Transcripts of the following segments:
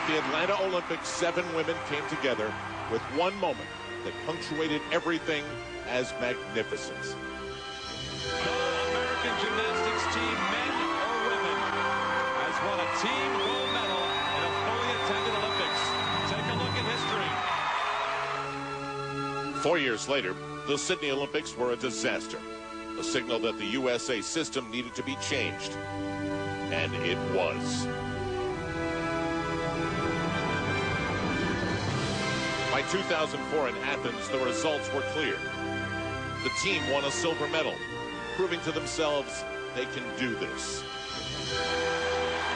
the Atlanta Olympics, 7 women came together with one moment that punctuated everything as magnificence. No American gymnastics team, men or women, has won a team gold medal in a fully attended Olympics. Take a look at history. 4 years later, the Sydney Olympics were a disaster, a signal that the USA system needed to be changed. And it was. By 2004 in Athens, the results were clear. The team won a silver medal, proving to themselves they can do this.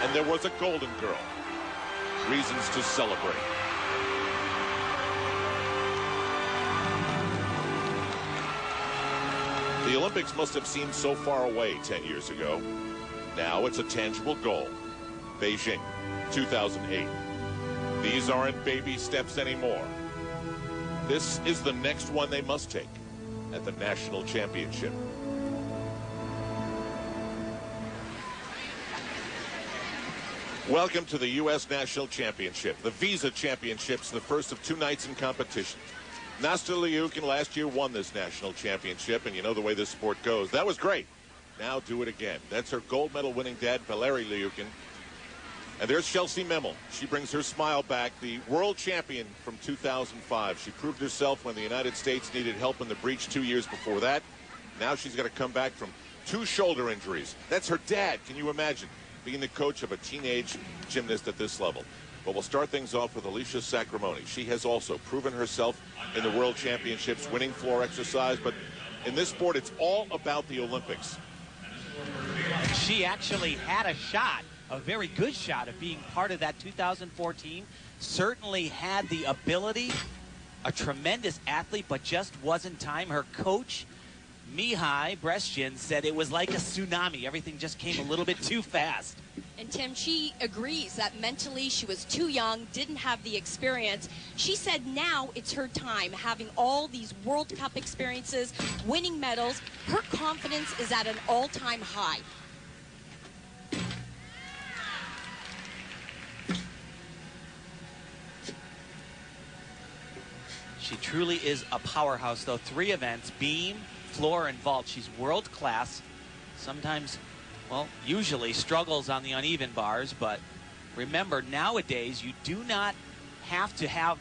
And there was a golden girl. Reasons to celebrate. The Olympics must have seemed so far away 10 years ago. Now it's a tangible goal. Beijing, 2008. These aren't baby steps anymore. This is the next one they must take at the national championship. Welcome to the U.S. National Championship, the Visa Championships, the first of 2 nights in competition. Nastia Liukin last year won this national championship, and you know the way this sport goes. That was great. Now do it again. That's her gold medal winning dad, Valeri Liukin. And there's Chelsea Memel. She brings her smile back, the world champion from 2005. She proved herself when the United States needed help in the breach 2 years before that. Now she's got to come back from 2 shoulder injuries. That's her dad. Can you imagine being the coach of a teenage gymnast at this level? But we'll start things off with Alicia Sacramone. She has also proven herself in the World Championships, winning floor exercise. But in this sport, it's all about the Olympics. She actually had a shot, a very good shot, of being part of that 2014. Certainly had the ability, a tremendous athlete, but just wasn't time. Her coach, Mihai Brescian, said it was like a tsunami. Everything just came a little bit too fast. And Tim, she agrees that mentally she was too young, didn't have the experience. She said now it's her time, having all these World Cup experiences, winning medals. Her confidence is at an all-time high. She truly is a powerhouse, though. 3 events, beam, floor, and vault. She's world class. Sometimes, well, usually struggles on the uneven bars, but remember, nowadays you do not have to have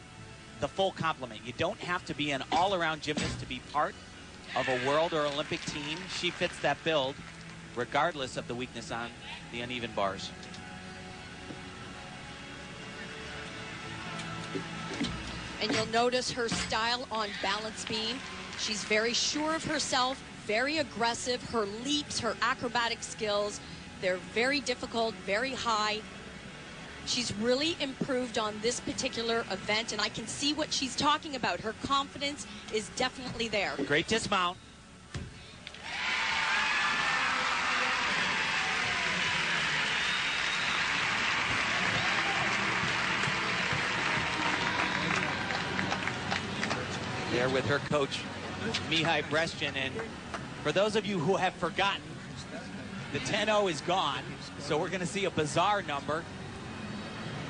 the full complement. You don't have to be an all-around gymnast to be part of a world or Olympic team. She fits that build regardless of the weakness on the uneven bars. And you'll notice her style on balance beam. She's very sure of herself, very aggressive. Her leaps, her acrobatic skills, they're very difficult, very high. She's really improved on this particular event, and I can see what she's talking about. Her confidence is definitely there. Great dismount. There with her coach, Mihai Brescian. And for those of you who have forgotten, the 10-0 is gone, so we're going to see a bizarre number.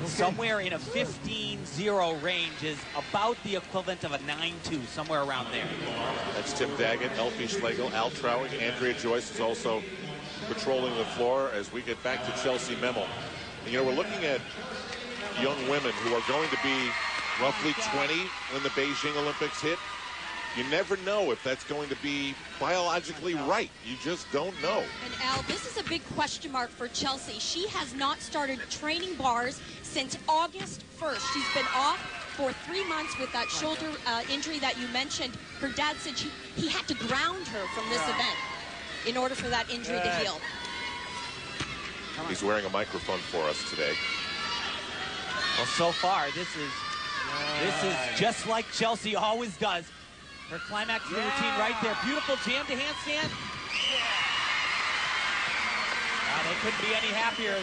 Somewhere in a 15-0 range is about the equivalent of a 9-2, somewhere around there. That's Tim Daggett, Elfie Schlegel, Al Trowing. Andrea Joyce is also patrolling the floor as we get back to Chelsea Memel. And, you know, we're looking at young women who are going to be roughly 20 when the Beijing Olympics hit. You never know if that's going to be biologically right. You just don't know. And Al, this is a big question mark for Chelsea. She has not started training bars since August 1st. She's been off for 3 months with that shoulder injury that you mentioned. Her dad said he had to ground her from this event in order for that injury to heal. He's wearing a microphone for us today. Well, so far, this is just like Chelsea always does. Her climax of the routine right there. Beautiful jam to handstand. They couldn't be any happier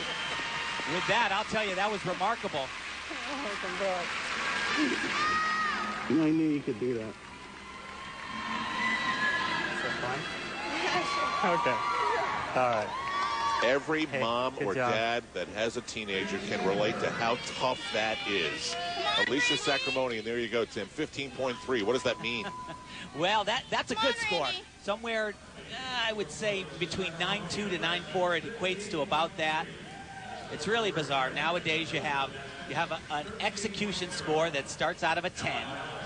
with that. I'll tell you, that was remarkable. I knew you could do that. Is that fun? Okay. All right. Every mom good or job. dad that has a teenager can relate to how tough that is. Alicia Sacramone, and there you go, Tim. 15.3. What does that mean? Well, that's a good score. Somewhere, I would say between 9.2 to 9.4. It equates to about that. It's really bizarre. Nowadays, you have an execution score that starts out of a 10,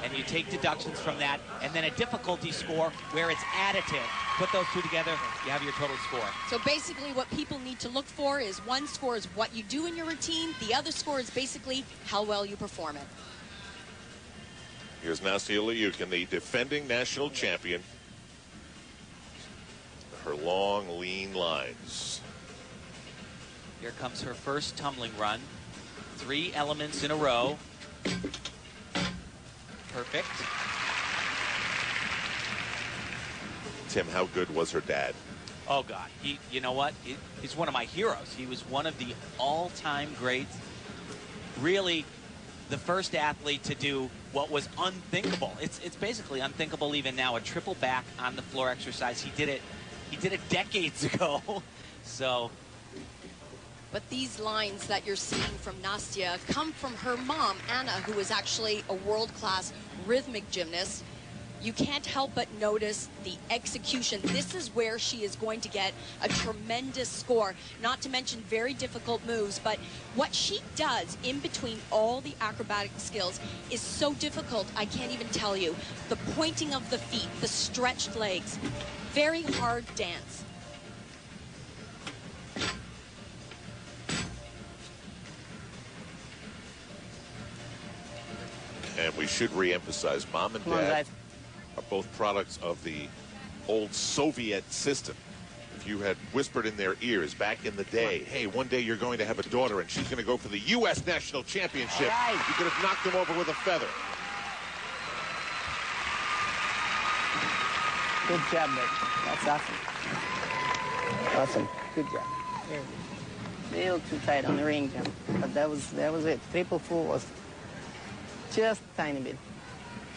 and you take deductions from that, and then a difficulty score where it's additive. Put those two together, you have your total score. So basically what people need to look for is one score is what you do in your routine. The other score is basically how well you perform it. Here's Nastia Liukin, the defending national champion. Her long, lean lines. Here comes her first tumbling run. 3 elements in a row. Perfect. Tim, how good was her dad? Oh, God. You know what? He's one of my heroes. He was one of the all-time greats. Really, the first athlete to do what was unthinkable. It's basically unthinkable even now. A triple back on the floor exercise. He did it decades ago. So. But these lines that you're seeing from Nastia come from her mom, Anna, who is actually a world-class rhythmic gymnast. You can't help but notice the execution. This is where she is going to get a tremendous score, not to mention very difficult moves. But what she does in between all the acrobatic skills is so difficult, I can't even tell you. The pointing of the feet, the stretched legs, very hard dance. And we should re-emphasize, mom and dad are both products of the old Soviet system. If you had whispered in their ears back in the day, hey, one day you're going to have a daughter and she's going to go for the U.S. National Championship, you could have knocked them over with a feather. Good job, babe. That's awesome. Awesome. Good job. There it is. A little too tight on the ring jump, but that was it. Triple full was just a tiny bit.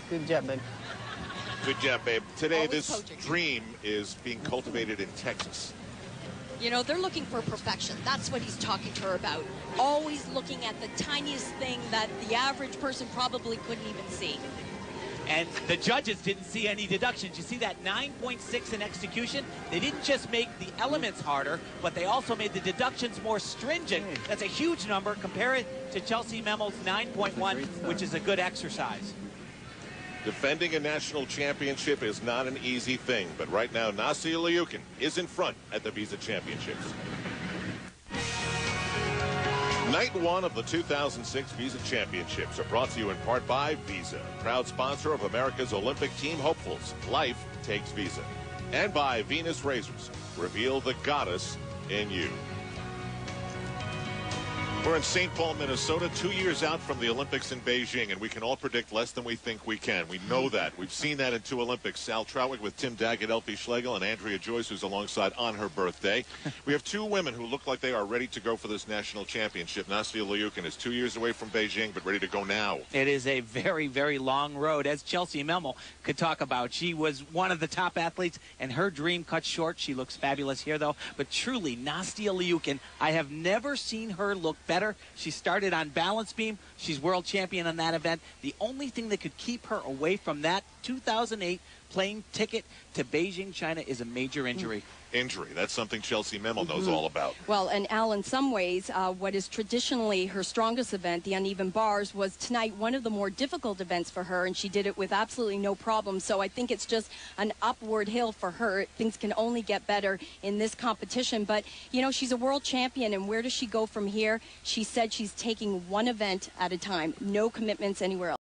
Good job, babe. Good job, babe. Today, Always this coaching. dream is being cultivated in Texas. You know, they're looking for perfection. That's what he's talking to her about. Always looking at the tiniest thing that the average person probably couldn't even see. And the judges didn't see any deductions. You see that 9.6 in execution? They didn't just make the elements harder, but they also made the deductions more stringent. That's a huge number. Compare it to Chelsea Memo's 9.1, which is a good exercise. Defending a national championship is not an easy thing, but right now, Nastia Liukin is in front at the Visa Championships. Night 1 of the 2006 Visa Championships are brought to you in part by Visa, proud sponsor of America's Olympic team hopefuls. Life takes Visa. And by Venus Razors. Reveal the goddess in you. We're in St. Paul, Minnesota, 2 years out from the Olympics in Beijing, and we can all predict less than we think we can. We know that. We've seen that in 2 Olympics. Sal Troutwig with Tim Daggett, Elfie Schlegel, and Andrea Joyce, who's alongside on her birthday. We have 2 women who look like they are ready to go for this national championship. Nastia Liukin is 2 years away from Beijing, but ready to go now. It is a very, very long road, as Chelsea Memo could talk about. She was one of the top athletes, and her dream cut short. She looks fabulous here, though. But truly, Nastia Liukin, I have never seen her look better. She started on balance beam. She's world champion on that event. The only thing that could keep her away from that 2008 plane ticket to Beijing, China, is a major injury. Injury. That's something Chelsea Memo knows all about. Well, and Al, in some ways, what is traditionally her strongest event, the uneven bars, was tonight one of the more difficult events for her, and she did it with absolutely no problem. So I think it's just an upward hill for her. Things can only get better in this competition. But, you know, she's a world champion, and where does she go from here? She said she's taking one event at a time, no commitments anywhere else.